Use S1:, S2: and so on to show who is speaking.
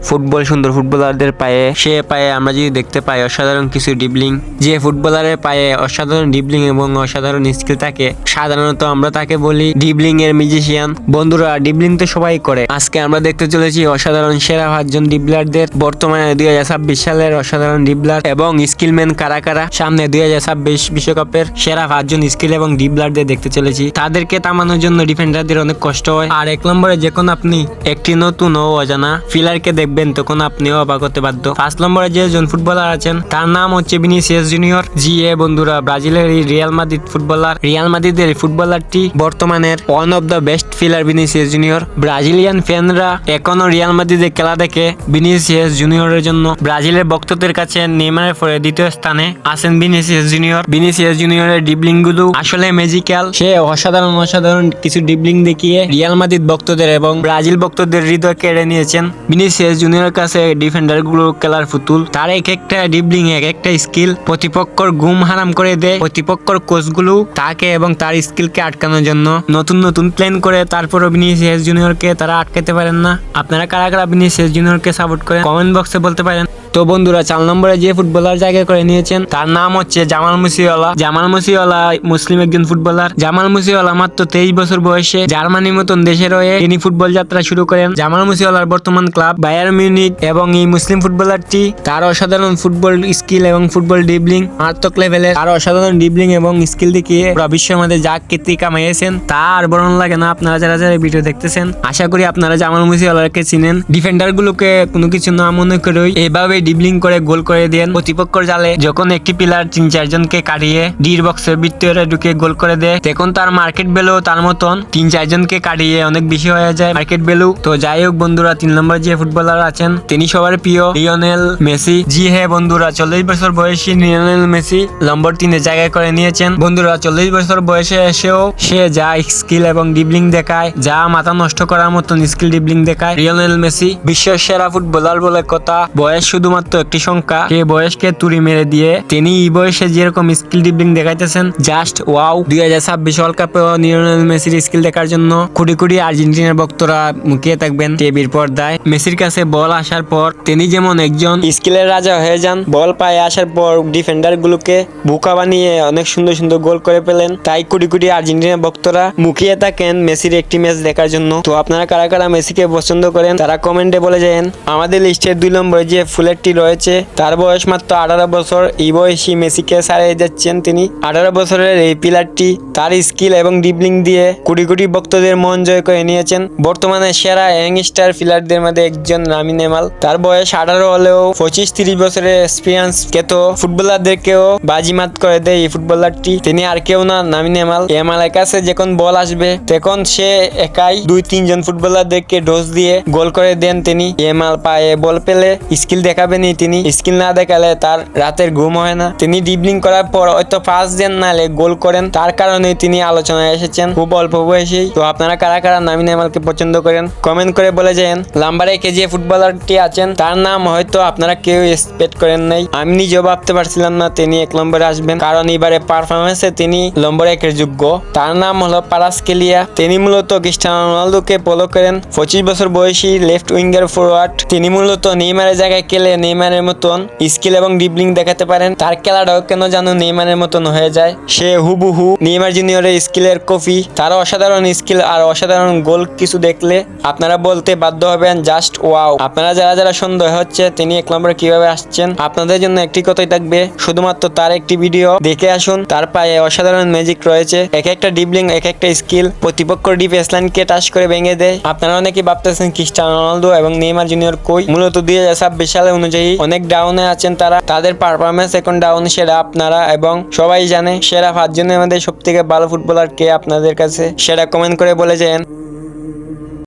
S1: Football সুন্দর ফুটবলারদের পায়ে সে পায়ে আমরা যদি দেখতে পাই অসাধারণ কিছু ডিবলিং, যে ফুটবলারের পায়ে অসাধারণ ডিবলিং এবং অসাধারণ স্কিল থাকে সাধারণত আমরা তাকে বলি ডিবলিং এর মিউজিশিয়ান। বন্ধুরা, ডিবলিং তো সবাই করে। আজকে আমরা দেখতে চলেছি অসাধারণ সেরা 5 জন ডিবলারদের, বর্তমানে 2026 সালের অসাধারণ ডিবলার এবং স্কিলম্যান কারা কারা। সামনে 2026 বিশ্বকাপের সেরা 5 জন স্কিল এবং ডিবলারদের দেখতে চলেছি। তাদেরকে থামানোর জন্য ডিফেন্ডারদের অনেক কষ্ট হয়। আর 1 নম্বরে যখন আপনি একটি নতুন ও অজানা ফিলারকে দেখবেন তখন আপনিও অবাক হতে বাধ্য। 5 নম্বরে যে জন ফুটবলার আছেন তার নাম হচ্ছে ভিনিসিয়াস জুনিয়র। বন্ধুরা, ব্রাজিলের এই রিয়াল মাদ্রিদ ফুটবলার, রিয়াল মাদ্রিদের ফুটবলারটি বর্তমানের one of the best player Vinicius Junior. Brazilian ফ্যানরা এখনো রিয়াল মাদ্রিদের খেলা দেখে ভিনিসিয়াস জুনিয়রের জন্য। ব্রাজিলের ভক্তদের কাছে নেইমারের পরে দ্বিতীয় স্থানে আছেন ভিনিসিয়াস জুনিয়র। ভিনিসিয়াস জুনিয়রের ডিবলিং গুলো আসলে ম্যাজিক্যাল। সে অসাধারণ কিছু ডিবলিং দেখিয়ে রিয়াল মাদ্রিদ ভক্তদের এবং ব্রাজিল ভক্তদের হৃদয় কেড়ে নিয়েছেন। ভিনিসিয়াস জুনিয়রের কাছে ডিফেন্ডার গুলো খেলার পুতুল। তার এক একটা ডিবলিং, এক একটা স্কিল প্রতিপক্ষর ঘুম হারাম করে দেয়। প্রতিপক্ষর কোচগুলো তাকে এবং তার স্কিলকে আটকানোর জন্য নতুন প্ল্যান করে, তারপরও ভিনিসিয়াস জুনিয়রকে তারা আটকাতে পারেন না। আপনারা কারা কারা ভিনিসিয়াস জুনিয়রকে সাপোর্ট করেন কমেন্ট বক্সে বলতে পারেন। তো বন্ধুরা, 4 নম্বরে যে ফুটবলার জায়গা করে নিয়েছেন তার নাম হচ্ছে জামাল মুসিওয়ালা। জামাল মুসিওয়ালা মুসলিম একজন ফুটবলার। জামাল মুসিওয়ালা মাত্র 23 বছর বয়সে জার্মানির মতন দেশের হয়ে তিনি ফুটবল যাত্রা শুরু করেন। জামাল মুসিওয়ালার বর্তমান ক্লাব বায়ার মিউনিখ এবং এই মুসলিম ফুটবলারটি তার অসাধারণ ফুটবল স্কিল এবং ফুটবল ডিবলিং মারাত্মক লেভেলের। তার অসাধারণ ডিবলিং এবং স্কিল দেখিয়ে বিশ্বের মধ্যে যা কীর্তি কামাইয়েছেন তা আর বর্ণন লাগে না। আপনারা যারা যারা ভিডিও দেখতেছেন আশা করি আপনারা জামাল মুসিওয়ালাকে চিনেন। ডিফেন্ডার গুলোকে কোনো কিছু না মনে করে এভাবে ডিবলিং করে গোল করে দেন। প্রতিপক্ষর জালে যখন একটি প্লেয়ার 3-4 জনকে কাটিয়ে ডির বক্সের ভিতরে ঢুকে গোল করে দেয় তখন তার মার্কেট ভ্যালু তার মতন 3-4 জনকে কাটিয়ে অনেক বেশি হয়ে যায় মার্কেট ভ্যালু। তো যাই হোক বন্ধুরা, 3 নম্বর যে ফুটবলার আছেন তিনি সবার প্রিয় লিওনেল মেসি। বন্ধুরা, 40 বছর বয়সী লিওনেল মেসি নম্বর 3 জায়গায় করে নিয়েছেন। বন্ধুরা, 40 বছর বয়সে এসেও সে যা স্কিল এবং ডিবলিং দেখায়, যা মাথা নষ্ট করার মতন স্কিল ডিবলিং দেখায়, লিওনেল মেসি বিশ্বের সেরা ফুটবলার বলে কথা। বয়স শুধুমাত্র একটি সংখ্যা। সে বয়সকে তুড়ি মেরে দিয়ে তিনি এই বয়সে যেরকম স্কিল ডিবলিং দেখাইতেছেন জাস্ট ওয়াও। 2026 ওয়ার্ল্ড কাপে লিওনেল মেসির স্কিল দেখার জন্য কোটি কোটি আর্জেন্টিনার ভক্তরা মুখিয়ে থাকবেন টিভির পর্দায়। মেসির কাছে বল আসার পর তিনি যেমন একজন স্কিলের রাজা হয়ে যান। বল পায়ে আসার পর ডিফেন্ডার গুলোকে বোকা বানিয়ে অনেক সুন্দর গোল করে পেলেন। তাই কোটি কোটি আর্জেন্টিনা ভক্তরা মুখিয়ে থাকেন মেসির একটি ম্যাচ দেখার জন্য। তো আপনারা কারা কারা মেসিকে পছন্দ করেন তারা কমেন্টে বলে যান। আমাদের লিস্টের 2 নম্বরে যে ফুলেরটি রয়েছে তার বয়স মাত্র 18 বছর। এই বয়সী মেসিকে ছাড়িয়ে যাচ্ছেন তিনি। 18 বছরের এই প্লেয়ারটি তার স্কিল এবং ডিবলিং দিয়ে কোটি কোটি ভক্তদের মন জয় করে নিয়েছেন। বর্তমানে সেরা ইয়াংস্টার প্লেয়ারদের মধ্যে একজন লামিন ইয়ামাল। তার বয়স 18 হলেও 25-30 বছরের এক্সপিরিয়েন্স কেত ফুটবলারদেরকেও বাজিমাত করে দেয় এই ফুটবলারটি। তিনি আর কেউ না, লামিন ইয়ামাল। ইয়ামালের কাছে যখন বল আসবে তখন সে একাই 2-3 জন ফুটবলারদেরকে ডোজ দিয়ে গোল করে দেন তিনি। ইয়ামাল পায়ে বল পেলে স্কিল দেখাবেনই তিনি। স্কিল না দেখালে তার রাতের ঘুম হয় না। তিনি ডিবলিং করার পর হয়তো 5 জন নালে গোল করেন। তার কারণে তিনি আলোচনায় এসেছেন খুব অল্প বয়সেই। তো আপনারা কারা কারা লামিন ইয়ামালকে পছন্দ করেন কমেন্ট করে বলে যান। নাম্বার 1 যে ফুটবলারটি আছেন তার নাম হয়তো আপনারা কেউ এক্সপেক্ট করেন নাই। আমি নিজেও ভাবতে পারছিলাম না তিনি 1 নম্বরে আসবেন, কারণ এবারে পারফরমেন্সে তিনি নম্বর 1 এর যোগ্য। তার নাম হলো পারাসকেলিয়া। তিনি মূলত ক্রিস্টিয়ানো রোনালদোকে ফলো করেন। 25 বছর বয়সী লেফট উইঙ্গার ফরওয়ার্ড। তিনি মূলত নেইমারের জায়গায় খেলে নেইমারের মতন স্কিল এবং ডিবলিং দেখাতে পারেন। তার খেলাটাও কেন জানো নেইমারের মতন হয়ে যায়। সে হুবহু নেইমার জুনিয়রের স্কিলের কপি। তার অসাধারণ স্কিল আর অসাধারণ গোল কিছু দেখলে আপনারা বলতে বাধ্য হবেন জাস্ট ওয়াও। আপনারা যারা যারা সন্দেহ হচ্ছে তিনি 1 নম্বরে কিভাবে আসছেন, আপনাদের জন্য একটি কথাই থাকবে, শুধুমাত্র তার একটি ভিডিও দেখে আসুন। তার পায়ে অসাধারণ ম্যাজিক রয়েছে। এক একটা ডিবলিং, এক একটা স্কিল প্রতিপক্ষের ডিফেন্স লাইনকে টাচ করে ভেঙে দেয়। আপনারা অনেকেই ভাবতেছেন ক্রিস্টিয়ানো রোনালদো এবং নেইমার জুনিয়র কই। মূলত 2026 সালে অনুযায়ী অনেক ডাউনে আছেন তারা। তাদের পারফরমেন্স এখন ডাউন, সেটা আপনারা এবং সবাই জানে। সেরা 5 জনের মধ্যে সবথেকে ভালো ফুটবলার কে আপনাদের কাছে সেটা কমেন্ট করে বলে যান।